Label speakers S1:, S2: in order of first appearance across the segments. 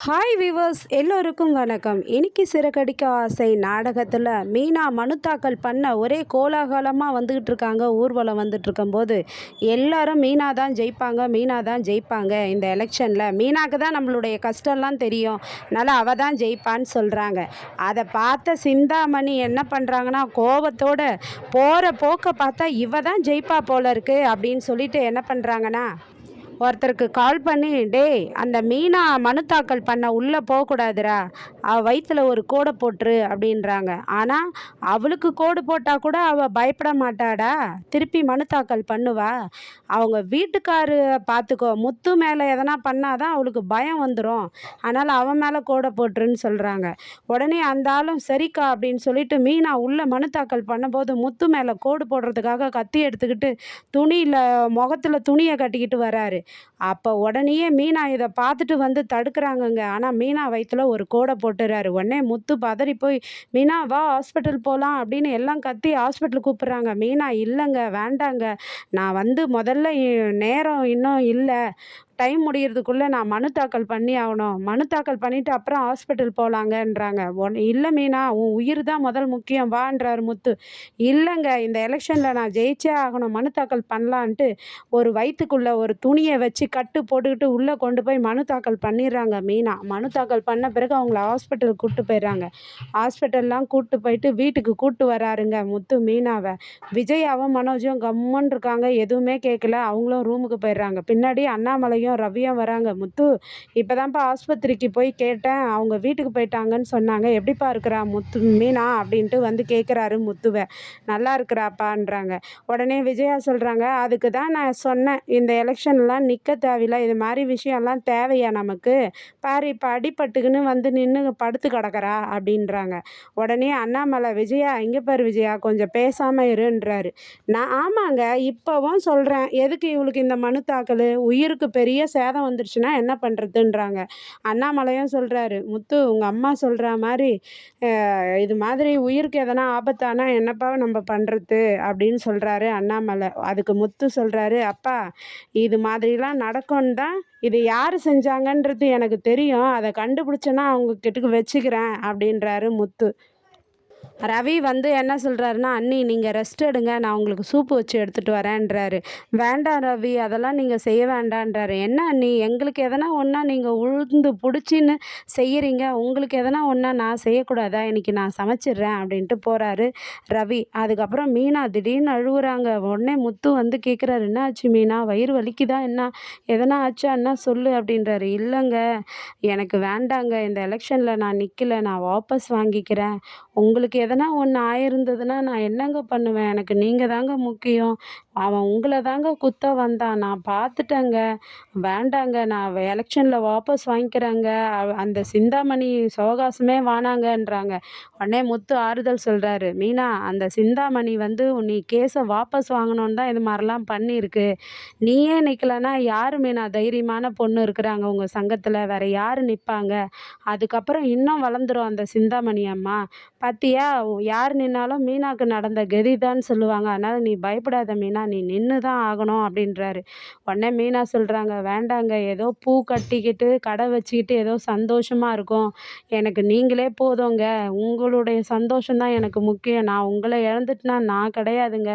S1: Hi viewers எல்லோருக்கும் வணக்கம். இன்னைக்கு சிறகடிக்க ஆசை நாடகத்தில் மீனா மனு தாக்கல் பண்ண ஒரே கோலாகலமாக வந்துக்கிட்டு இருக்காங்க. ஊர்வலம் வந்துட்டு இருக்கும்போது எல்லாரும் மீனா தான் ஜெயிப்பாங்க, மீனா தான் ஜெயிப்பாங்க, இந்த எலெக்ஷனில் மீனாக்கு தான் நம்மளுடைய கஷ்டம்லாம் தெரியும், அதனால் அவள் தான் ஜெயிப்பான்னு சொல்கிறாங்க. அதை பார்த்த சிந்தாமணி என்ன பண்ணுறாங்கன்னா, கோபத்தோட போகிற போக்க பார்த்தா இவ தான் ஜெயிப்பா போல இருக்கு அப்படின்னு சொல்லிட்டு என்ன பண்ணுறாங்கன்னா, ஒருத்தருக்கு கால் பண்ணி, டேய் அந்த மீனா மனு தாக்கல் பண்ண உள்ளே போகக்கூடாதுடா, அவள் வயிற்றுல ஒரு கோடை போட்டுரு அப்படின்றாங்க. ஆனால் அவளுக்கு கோடு போட்டால் கூட அவள் பயப்பட மாட்டாடா, திருப்பி மனு தாக்கல் பண்ணுவா. அவங்க வீட்டுக்காரு பார்த்துக்கோ, முத்து மேலே எதனா பண்ணாதான் அவளுக்கு பயம் வந்துடும், அதனால் அவன் மேலே கோடை போட்டுருன்னு சொல்கிறாங்க. உடனே அந்த ஆளும் சரிக்கா அப்படின்னு சொல்லிட்டு மீனா உள்ளே மனு தாக்கல் பண்ணும்போது முத்து மேலே கோடு போடுறதுக்காக கத்தி எடுத்துக்கிட்டு துணியில் முகத்தில் துணியை கட்டிக்கிட்டு வராரு. அப்போ உடனேயே மீனா இதை பார்த்துட்டு வந்து தடுக்கிறாங்கங்க. ஆனால் மீனா வயிற்றுல ஒரு கோடை போட்டுறாரு. உடனே முத்து பதறி போய், மீனா வா ஹாஸ்பிட்டல் போகலாம் அப்படின்னு எல்லாம் கத்தி ஹாஸ்பிட்டல் கூப்பிட்றாங்க. மீனா இல்லைங்க, வேண்டாங்க, நான் வந்து முதல்ல நேரம் இன்னும் இல்லை, டைம் முடியறதுக்குள்ளே நான் மனு தாக்கல் பண்ணி ஆகணும், மனு தாக்கல் பண்ணிவிட்டு அப்புறம் ஹாஸ்பிட்டல் போகலாங்கன்றாங்க. இல்லை மீனா, உன் உயிர் தான் முதல் முக்கியம் வான்றார் முத்து. இல்லைங்க, இந்த எலெக்ஷனில் நான் ஜெயிச்சே ஆகணும், மனு தாக்கல் பண்ணலான்ட்டு ஒரு வயிற்றுக்குள்ளே ஒரு துணியை வச்சு கட்டு போட்டுக்கிட்டு உள்ளே கொண்டு போய் மனு தாக்கல் பண்ணிடுறாங்க மீனா. மனு தாக்கல் பண்ண பிறகு அவங்கள ஹாஸ்பிட்டலுக்கு கூப்பிட்டு போயிடுறாங்க. ஹாஸ்பிட்டல்லாம் கூப்பிட்டு போயிட்டு வீட்டுக்கு கூப்பிட்டு வராருங்க முத்து மீனாவை. விஜயாவும் மனோஜும் கம்முன்னு இருக்காங்க, எதுவுமே கேட்கல. அவங்களும் ரூமுக்கு போயிடுறாங்க. பின்னாடி அண்ணாமலையும் ரவியும் வராங்க. முத்து, இப்போதான்ப்பா ஆஸ்பத்திரிக்கு போய் கேட்டேன், அவங்க வீட்டுக்கு போயிட்டாங்கன்னு சொன்னாங்க, எப்படிப்பா இருக்கிறா முத்து மீனா அப்படின்ட்டு வந்து கேட்குறாரு முத்துவை. நல்லா இருக்கிறாப்பான்றாங்க. உடனே விஜயா சொல்கிறாங்க, அதுக்கு தான் நான் சொன்னேன், இந்த எலெக்ஷன்லாம் நிற்க தேவையில்லை, இது மாதிரி விஷயம்லாம் தேவையா நமக்கு, பாரு இப்போ அடிபட்டுக்குன்னு வந்து நின்று படுத்து கிடக்கிறா அப்படின்றாங்க. உடனே அண்ணாமலை, விஜயா இங்கே பாரு விஜயா, கொஞ்சம் பேசாமல் இருன்றாரு. நான் ஆமாங்க, இப்போவும் சொல்கிறேன், எதுக்கு இவளுக்கு இந்த மனு தாக்கல், உயிருக்கு பெரிய சேதம் வந்துருச்சுன்னா என்ன பண்ணுறதுன்றாங்க. அண்ணாமலையும் சொல்கிறாரு, முத்து உங்கள் அம்மா சொல்கிற மாதிரி இது மாதிரி உயிருக்கு எதனா ஆபத்தானா என்னப்பா நம்ம பண்ணுறது அப்படின்னு சொல்கிறாரு அண்ணாமலை. அதுக்கு முத்து சொல்கிறாரு, அப்பா இது மாதிரிலாம் நடக்கும்னு தான், இது யார் செஞ்சாங்கன்றது எனக்கு தெரியும், அதை கண்டுபிடிச்சேன்னா அவங்க கிட்டக்கு வச்சுக்கிறேன் அப்படின்றாரு முத்து. ரவி வந்து என்ன சொல்கிறாருன்னா, அண்ணி நீங்கள் ரெஸ்ட் எடுங்க, நான் உங்களுக்கு சூப்பு வச்சு எடுத்துகிட்டு வரேன்றாரு. வேண்டாம் ரவி, அதெல்லாம் நீங்கள் செய்ய வேண்டான்றாரு. என்ன அண்ணி, எங்களுக்கு எதனா ஒன்றா நீங்கள் உழுந்து பிடிச்சின்னு செய்கிறீங்க, உங்களுக்கு எதனா ஒன்றா நான் செய்யக்கூடாதா, இன்றைக்கி நான் சமைச்சிட்றேன் அப்படின்ட்டு போகிறாரு ரவி. அதுக்கப்புறம் மீனா திடீர்னு அழுகுறாங்க. உடனே முத்து வந்து கேட்குறாரு, என்ன ஆச்சு மீனா, வயிறு வலிக்குதா என்ன, எதனா ஆச்சா என்ன சொல்லு அப்படின்றாரு. இல்லைங்க, எனக்கு வேண்டாங்க, இந்த எலெக்ஷனில் நான் நிற்கல, நான் வாபஸ் வாங்கிக்கிறேன், உங்களுக்கு எதனா ஒன்று ஆயிருந்ததுன்னா நான் என்னங்க பண்ணுவேன், எனக்கு நீங்கள் தாங்க முக்கியம், அவன் உங்களை தாங்க குத்த வந்தான், நான் பார்த்துட்டேங்க, வேண்டாங்க, நான் எலெக்ஷனில் வாபஸ் வாங்கிக்கிறேங்க, அந்த சிந்தாமணி சவகாசமே வானாங்கன்றாங்க. உடனே முத்து ஆறுதல் சொல்கிறாரு, மீனா அந்த சிந்தாமணி வந்து நீ கேஸை வாபஸ் வாங்கணுன்னு தான் இது மாதிரிலாம் பண்ணியிருக்கு, நீயே நிற்கலன்னா யார் மீனா, தைரியமான பொண்ணு இருக்கிறாங்க உங்கள் சங்கத்தில், வேறு யார் நிற்பாங்க, அதுக்கப்புறம் இன்னும் வளர்ந்துரும் அந்த சிந்தாமணி அம்மா, பார்த்தியா யார் நின்னாலும் மீனாக்கு நடந்த கதி தான் சொல்லுவாங்க, அதனால் நீ பயப்படாத மீனா, நீ நின்று தான் ஆகணும் அப்படின்றாரு. உடனே மீனா சொல்கிறாங்க, வேண்டாங்க, ஏதோ பூ கட்டிக்கிட்டு கடை வச்சுக்கிட்டு ஏதோ சந்தோஷமாக இருக்கும், எனக்கு நீங்களே போதுங்க, உங்களுடைய சந்தோஷம்தான் எனக்கு முக்கியம், நான் உங்களை இழந்துட்டுனா நான் கிடையாதுங்க,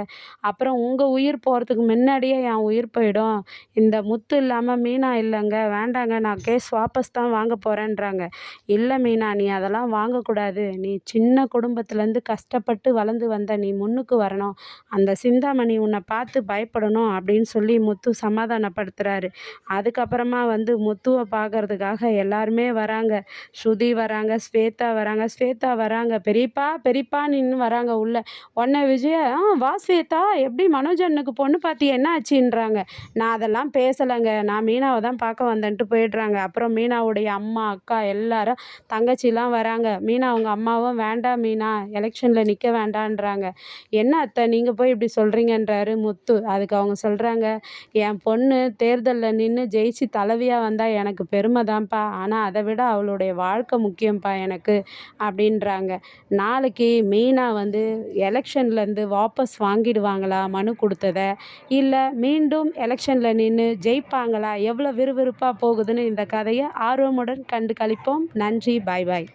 S1: அப்புறம் உங்கள் உயிர் போகிறதுக்கு முன்னாடியே என் உயிர் போயிடும், இந்த முத்து இல்லாமல் மீனா இல்லைங்க, வேண்டாங்க, நான் கேஸ் வாபஸ் தான் வாங்க போகிறேன்றாங்க. இல்லை மீனா, நீ அதெல்லாம் வாங்கக்கூடாது, நீ சின்ன குடும்பத்துலேருந்து கஷ்டப்பட்டு வளர்ந்து வந்த, நீ முன்னுக்கு வரணும், அந்த சிந்தாமணி உன்னை பார்த்து பயப்படணும் அப்படின்னு சொல்லி முத்து சமாதானப்படுத்துகிறாரு. அதுக்கப்புறமா வந்து முத்துவை பார்க்கறதுக்காக எல்லாருமே வராங்க. ஸ்ருதி வராங்க, ஸ்வேதா வராங்க, பெரியப்பா பெரியப்பா நின்று வராங்க உள்ள. உடனே விஜயா, வா ஸ்வேதா, எப்படி மனோஜ் அண்ணனுக்கு பொண்ணு பார்த்தியா, என்ன ஆச்சுன்றாங்க. நான் அதெல்லாம் பேசலைங்க, நான் மீனாவை தான் பார்க்க வந்தேன்ட்டு போயிடுறாங்க. அப்புறம் மீனாவுடைய அம்மா அக்கா எல்லாரும் தங்கச்சிலாம் வராங்க. மீனா அவங்க அம்மாவும், வேண்டாம் மீனா, எலெக்ஷனில் நிற்க வேண்டான்றாங்க. என்ன அத்தை நீங்கள் போய் இப்படி சொல்கிறீங்கன்றாரு முத்து. அதுக்கு அவங்க சொல்கிறாங்க, என் பொண்ணு தேர்தலில் நின்று ஜெயிச்சு தலைவியாக வந்தால் எனக்கு பெருமை தான்ப்பா, ஆனால் அதை விட அவளுடைய வாழ்க்கை முக்கியம்ப்பா எனக்கு அப்படின்றாங்க. நாளைக்கு மீனா வந்து எலெக்ஷன்லேருந்து வாபஸ் வாங்கிடுவாங்களா மனு கொடுத்தத, இல்லை மீண்டும் எலெக்ஷனில் நின்று ஜெயிப்பாங்களா, எவ்வளோ விறுவிறுப்பாக போகுதுன்னு இந்த கதையை ஆர்வமுடன் கண்டு களிப்போம். நன்றி. பாய் பாய்.